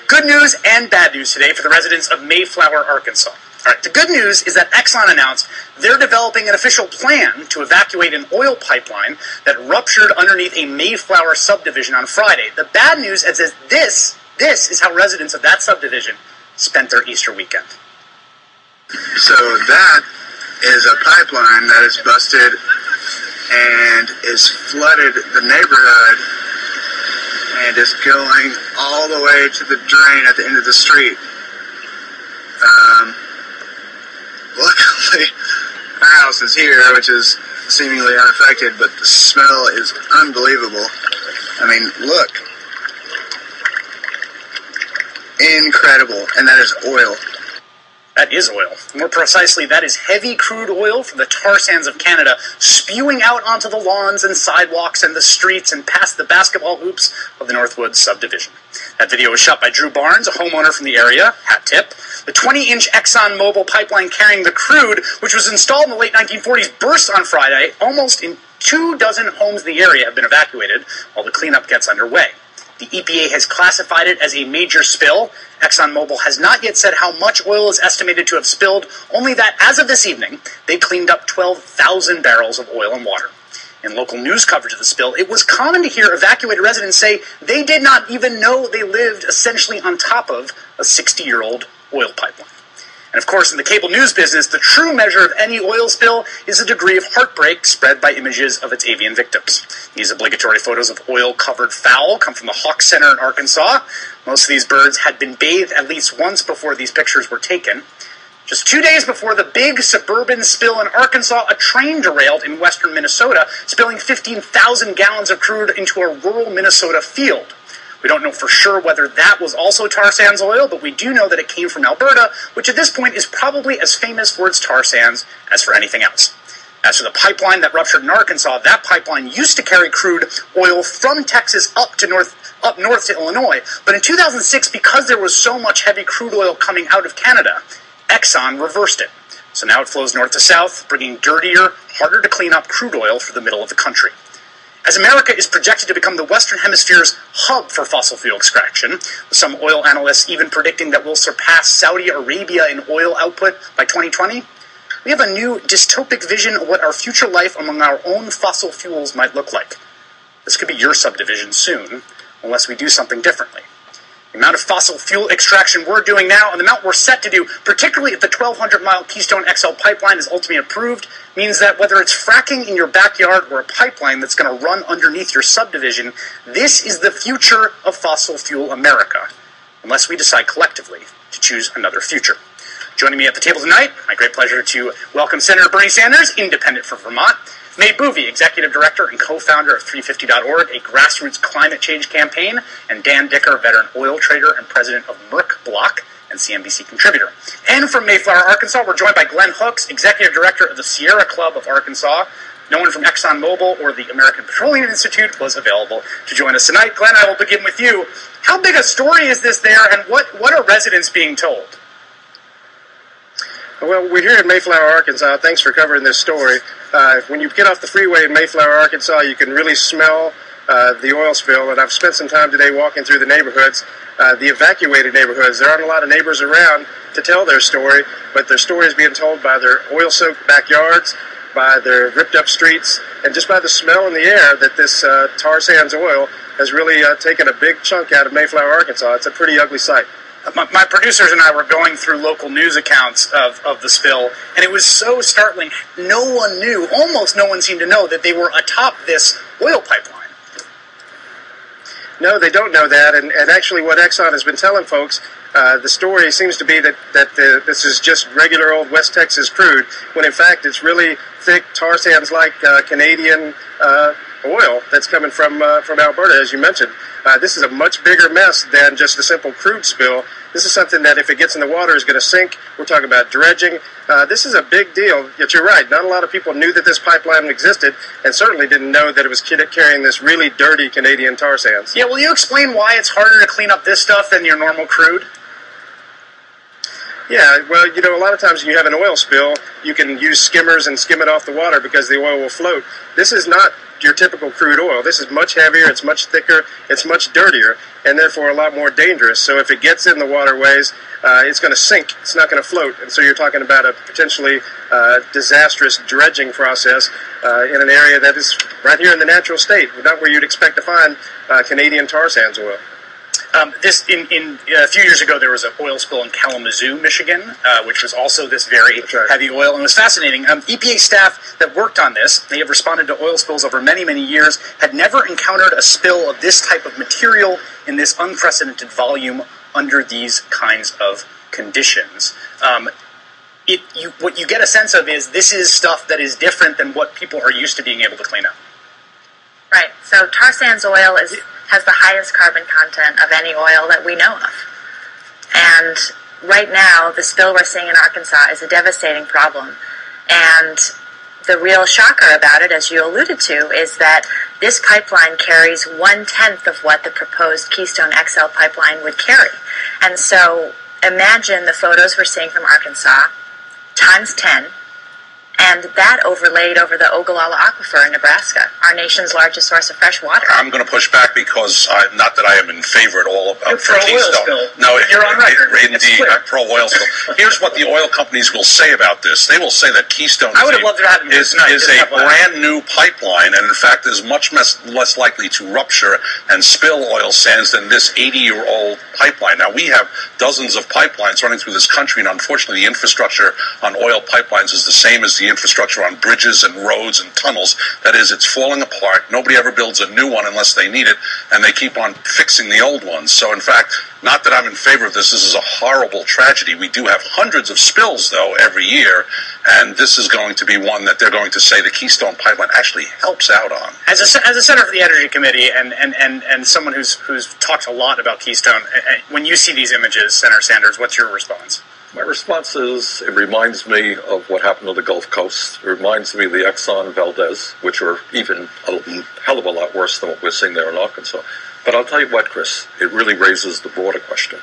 Good news and bad news today for the residents of Mayflower, Arkansas. All right, the good news is that Exon announced they're developing an official plan to evacuate an oil pipeline that ruptured underneath a Mayflower subdivision on Friday. The bad news is that this is how residents of that subdivision spent their Easter weekend. So that is a pipeline that is busted and is flooded the neighborhood and is going all the way to the drain at the end of the street. Luckily, our house is here, which is seemingly unaffected, but the smell is unbelievable. I mean, look. Incredible. And that is oil. That is oil. More precisely, that is heavy crude oil from the tar sands of Canada spewing out onto the lawns and sidewalks and the streets and past the basketball hoops of the Northwoods subdivision. That video was shot by Drew Barnes, a homeowner from the area. Hat tip. The 20-inch Exxon Mobil pipeline carrying the crude, which was installed in the late 1940s, burst on Friday. Almost 24 homes in the area have been evacuated while the cleanup gets underway. The EPA has classified it as a major spill. ExxonMobil has not yet said how much oil is estimated to have spilled, only that as of this evening, they cleaned up 12,000 barrels of oil and water. In local news coverage of the spill, it was common to hear evacuated residents say they did not even know they lived essentially on top of a 60-year-old oil pipeline. And of course, in the cable news business, the true measure of any oil spill is the degree of heartbreak spread by images of its avian victims. These obligatory photos of oil-covered fowl come from the Hawk Center in Arkansas. Most of these birds had been bathed at least once before these pictures were taken. Just 2 days before the big suburban spill in Arkansas, a train derailed in western Minnesota, spilling 15,000 gallons of crude into a rural Minnesota field. We don't know for sure whether that was also tar sands oil, but we do know that it came from Alberta, which at this point is probably as famous for its tar sands as for anything else. As for the pipeline that ruptured in Arkansas, that pipeline used to carry crude oil from Texas up north to Illinois, but in 2006, because there was so much heavy crude oil coming out of Canada, Exxon reversed it. So now it flows north to south, bringing dirtier, harder to clean up crude oil for the middle of the country. As America is projected to become the Western Hemisphere's hub for fossil fuel extraction, with some oil analysts even predicting that we'll surpass Saudi Arabia in oil output by 2020, we have a new dystopic vision of what our future life among our own fossil fuels might look like. This could be your subdivision soon, unless we do something differently. The amount of fossil fuel extraction we're doing now and the amount we're set to do, particularly if the 1,200-mile Keystone XL pipeline is ultimately approved, means that whether it's fracking in your backyard or a pipeline that's going to run underneath your subdivision, this is the future of fossil fuel America, unless we decide collectively to choose another future. Joining me at the table tonight, my great pleasure to welcome Senator Bernie Sanders, independent from Vermont, May Boovie, Executive Director and co-founder of 350.org, a grassroots climate change campaign, and Dan Dicker, veteran oil trader and president of Merck Block and CNBC contributor. And from Mayflower, Arkansas, we're joined by Glenn Hooks, Executive Director of the Sierra Club of Arkansas. No one from ExxonMobil or the American Petroleum Institute was available to join us tonight. Glenn, I will begin with you. How big a story is this there, and what are residents being told? Well, we're here in Mayflower, Arkansas. Thanks for covering this story. When you get off the freeway in Mayflower, Arkansas, you can really smell the oil spill, and I've spent some time today walking through the neighborhoods, the evacuated neighborhoods. There aren't a lot of neighbors around to tell their story, but their story is being told by their oil-soaked backyards, by their ripped-up streets, and just by the smell in the air that this tar sands oil has really taken a big chunk out of Mayflower, Arkansas. It's a pretty ugly sight. My producers and I were going through local news accounts of the spill, and it was so startling. No one knew, almost no one seemed to know, that they were atop this oil pipeline. No, they don't know that, and actually what Exxon has been telling folks, the story seems to be that this is just regular old West Texas crude, when in fact it's really thick tar sands like Canadian oil that's coming from Alberta, as you mentioned. This is a much bigger mess than just a simple crude spill. This is something that if it gets in the water is going to sink. We're talking about dredging. This is a big deal. Yet you're right. Not a lot of people knew that this pipeline existed and certainly didn't know that it was carrying this really dirty Canadian tar sands. Yeah, will you explain why it's harder to clean up this stuff than your normal crude? Yeah, well, a lot of times when you have an oil spill, you can use skimmers and skim it off the water because the oil will float. This is not your typical crude oil. This is much heavier, it's much thicker, it's much dirtier, and therefore a lot more dangerous. So if it gets in the waterways, it's going to sink. It's not going to float. And so you're talking about a potentially disastrous dredging process in an area that is right here in the natural state, not where you'd expect to find Canadian tar sands oil. A few years ago, there was an oil spill in Kalamazoo, Michigan, which was also this very heavy oil. And it was fascinating. EPA staff that worked on this, they have responded to oil spills over many, many years, had never encountered a spill of this type of material in this unprecedented volume under these kinds of conditions. What you get a sense of is this is stuff that is different than what people are used to being able to clean up. Right. So tar sands oil has the highest carbon content of any oil that we know of. And right now, the spill we're seeing in Arkansas is a devastating problem. And the real shocker about it, as you alluded to, is that this pipeline carries 1/10 of what the proposed Keystone XL pipeline would carry. And so imagine the photos we're seeing from Arkansas, times 10, and that overlaid over the Ogallala Aquifer in Nebraska, our nation's largest source of fresh water. I'm going to push back because, not that I am in favor at all of Keystone. No, you're on record. Indeed, I'm pro-oil spill. Here's what the oil companies will say about this. They will say that Keystone is a brand new pipeline, and in fact is much less likely to rupture and spill oil sands than this 80-year-old pipeline. Now, we have dozens of pipelines running through this country, and unfortunately the infrastructure on oil pipelines is the same as the infrastructure on bridges and roads and tunnels. That is, it's falling apart. Nobody ever builds a new one unless they need it, and they keep on fixing the old ones. So, in fact, not that I'm in favor of this. This is a horrible tragedy. We do have hundreds of spills, though, every year, and this is going to be one that they're going to say the Keystone Pipeline actually helps out on. As a senator for the Energy Committee and someone who's talked a lot about Keystone, when you see these images, Senator Sanders, what's your response? My response is it reminds me of what happened on the Gulf Coast. It reminds me of the Exxon Valdez, which are even a hell of a lot worse than what we're seeing there in Arkansas. But I'll tell you what, Chris, it really raises the broader question,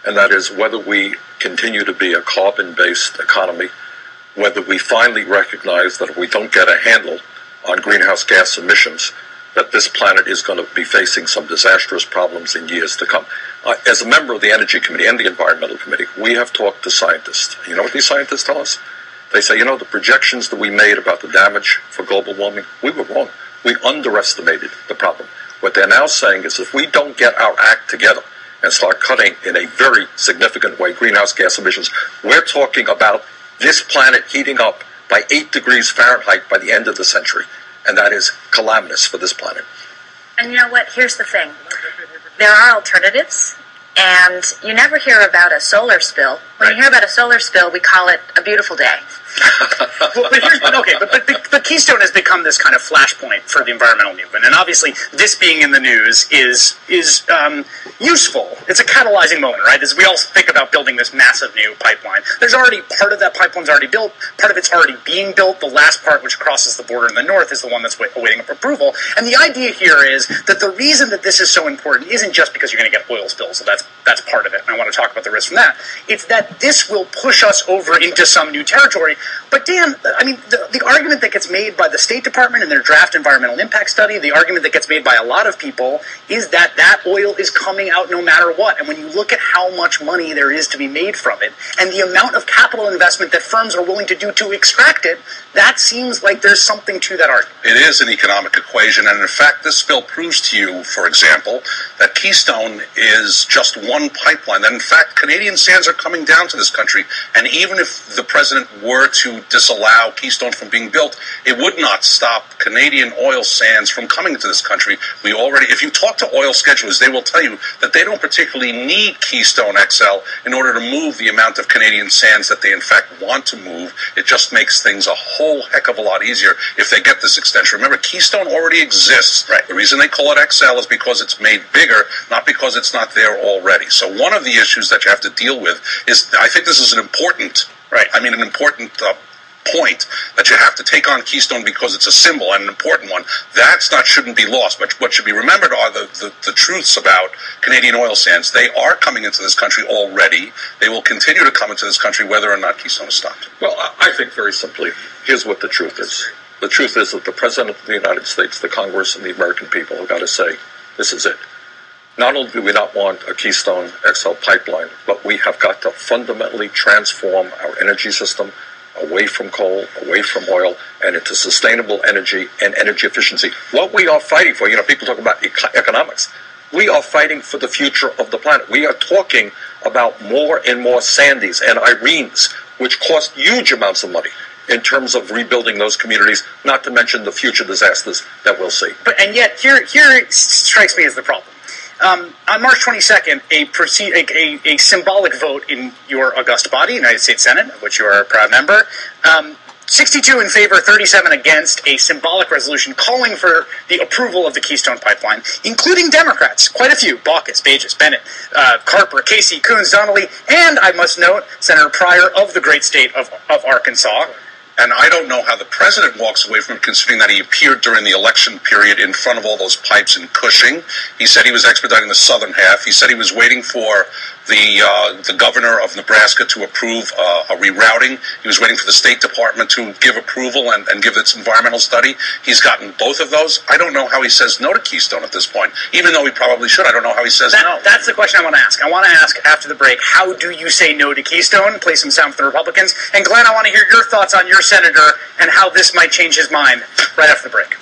and that is whether we continue to be a carbon-based economy, whether we finally recognize that if we don't get a handle on greenhouse gas emissions, that this planet is going to be facing some disastrous problems in years to come. As a member of the Energy Committee and the Environmental Committee, we have talked to scientists. You know what these scientists tell us? They say, the projections that we made about the damage for global warming, we were wrong. We underestimated the problem. What they're now saying is if we don't get our act together and start cutting in a very significant way greenhouse gas emissions, we're talking about this planet heating up by 8 degrees Fahrenheit by the end of the century. And that is calamitous for this planet. And you know what? Here's the thing. There are alternatives, and you never hear about a solar spill. When you hear about a solar spill, we call it a beautiful day. But Keystone has become this kind of flashpoint for the environmental movement, and obviously this being in the news is useful. It's a catalyzing moment, right? As we all think about building this massive new pipeline, there's already part of that pipeline's already built, part of it's already being built. The last part, which crosses the border in the north, is the one that's awaiting approval. And the idea here is that the reason that this is so important isn't just because you're going to get oil spills, so that's part of it, and I want to talk about the risk from that. It's that this will push us over into some new territory. But Dan, I mean, the argument that gets made by the State Department in their draft environmental impact study, the argument that gets made by a lot of people is that that oil is coming out no matter what. And when you look at how much money there is to be made from it and the amount of capital investment that firms are willing to do to extract it, that seems like there's something to that argument. It is an economic equation, and in fact, this bill proves to you, for example, that Keystone is just one pipeline, that in fact, Canadian sands are coming down to this country, and even if the president were to disallow Keystone from being built, it would not stop Canadian oil sands from coming into this country. If you talk to oil schedulers, they will tell you that they don't particularly need Keystone XL in order to move the amount of Canadian sands that they in fact want to move. It just makes things a whole heck of a lot easier if they get this extension. Remember, Keystone already exists. Right. The reason they call it XL is because it's made bigger, not because it's not there already. So one of the issues that you have to deal with is, I think this is an important point that you have to take on Keystone because it's a symbol and an important one. Shouldn't be lost. But what should be remembered are the truths about Canadian oil sands. They are coming into this country already. They will continue to come into this country whether or not Keystone is stopped. Well, I think very simply, here's what the truth is. The truth is that the President of the United States, the Congress, and the American people have got to say, this is it. Not only do we not want a Keystone XL pipeline, but we have got to fundamentally transform our energy system away from coal, away from oil, and into sustainable energy and energy efficiency. What we are fighting for, people talk about economics. We are fighting for the future of the planet. We are talking about more and more Sandys and Irenes, which cost huge amounts of money in terms of rebuilding those communities, not to mention the future disasters that we'll see. And yet, here strikes me as the problem. On March 22nd, a symbolic vote in your august body, United States Senate, of which you are a proud member, 62 in favor, 37 against, a symbolic resolution calling for the approval of the Keystone Pipeline, including Democrats, quite a few, Baucus, Bages, Bennett, Carper, Casey, Coons, Donnelly, and, I must note, Senator Pryor of the great state of Arkansas. And I don't know how the president walks away from it, considering that he appeared during the election period in front of all those pipes in Cushing. He said he was expediting the southern half. He said he was waiting for the governor of Nebraska to approve a rerouting. He was waiting for the State Department to give approval and give its environmental study. He's gotten both of those. I don't know how he says no to Keystone at this point, even though he probably should. I don't know how he says no. That's the question I want to ask. I want to ask after the break, how do you say no to Keystone? Play some sound for the Republicans. And Glenn, I want to hear your thoughts on your senator and how this might change his mind right after the break.